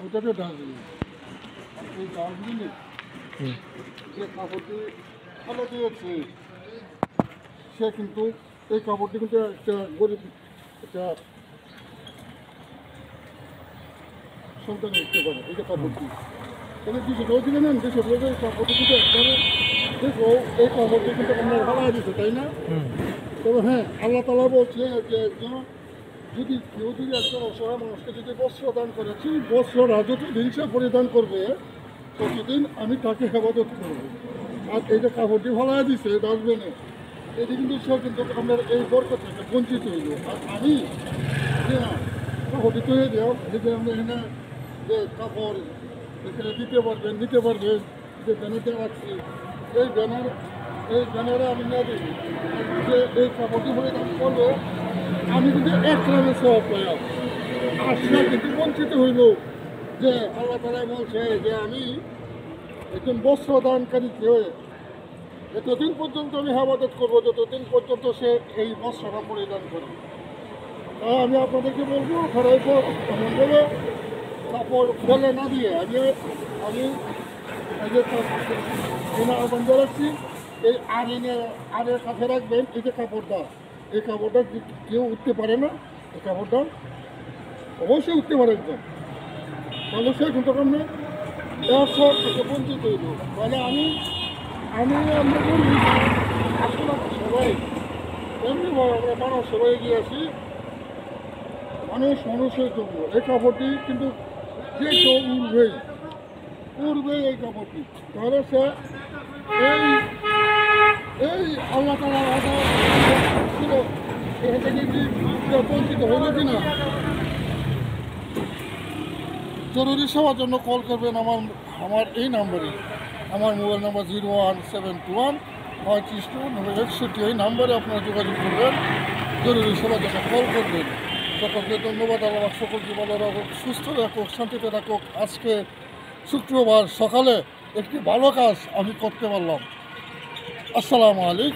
ওটাতে ডাস্টবিন, এই ডাস্টবিনে যে কাপড়টি ফেলে দিয়েছে সে কিন্তু এই কাপড়টি কিন্তু একটা গরিব একটা সন্তান দেখতে পারে। এই যে কাপড়টি তবে কিছু লোক নেন যেসব লোকের কাপড়টি কিন্তু একবারে দেখো এই কাপড়টি কিন্তু আপনার ভালো দিচ্ছে, তাই না? তবে হ্যাঁ, আল্লাহ তাআলা বলছে যে যদি কেউ যদি একটা অসহায় মানুষকে যদি বস্ত্র দান করে, সেই বস্ত্ররা যতদিন সে পরিধান করবে ততদিন আমি তাকে হেফাজত করবো। আর এই যে কাপড়টি ভালো দিচ্ছে ডাস্টবিনে, এটি কিন্তু সে কিন্তু আপনার এই বরকত থেকে বঞ্চিত হইল। আর আমি যে কাপড়টি তৈরি দেওয়া এই যে আমরা এখানে যে কাপড় এখানে দিতে পারবেন নিতে পারবেন, যে ব্যানারটা রাখছি এই ব্যানারে আমি না দিই যে এই কাপড়টি পরিধান করলে আমি কিন্তু এক গ্রামে সব পাইলাম। আর সে কিন্তু বঞ্চিত হইল যে আল্লাহ তাআলা বলছে যে আমি একজন বস্ত্র দানকারীকে এতদিন পর্যন্ত আমি হেফাজত করবো যতদিন পর্যন্ত সে এই বস্ত্রটা পরিধান করে। তাই আমি আপনাদেরকে বলবো ঘরের পর এমনভাবে কাপড় ফেলে না দিয়ে আমি এই যে আহ্বান রাখছি এই আরের কাছে রাখবেন। এই যে কাপড়টা, এই কাপড়টা কেউ উঠতে পারে না, এই কাপড়টা অবশ্যই উঠতে পারে একদম, তাহলে সে কিন্তু আমরা একশো থেকে বঞ্চিত হইল। তাহলে আমি আমরা বলি আসলে সবাই এমনিভাবে আমরা মানুষ সবাই এগিয়ে আসি মানুষের জন্য। এই কাপড়টি কিন্তু যে কেউ উড়বেই এই কাপড়টি, তাহলে সে এই আল্লাহ তাআলার আদা ছিল এখান থেকে কি বঞ্চিত হইল কিনা। জরুরি সেবার জন্য কল করবেন আমার এই নাম্বারে। আমার মোবাইল নাম্বার 01721 35 এই নাম্বারে আপনারা যোগাযোগ করবেন, জরুরি সেবার জন্য কল করবেন। সকলকে ধন্যবাদ। আল্লাহ সকলকে ভালো রাখুক, সুস্থ রাখুক, শান্তিতে রাখুক। আজকে শুক্রবার সকালে একটি ভালো কাজ আমি করতে পারলাম। আসসালামু আলাইকুম।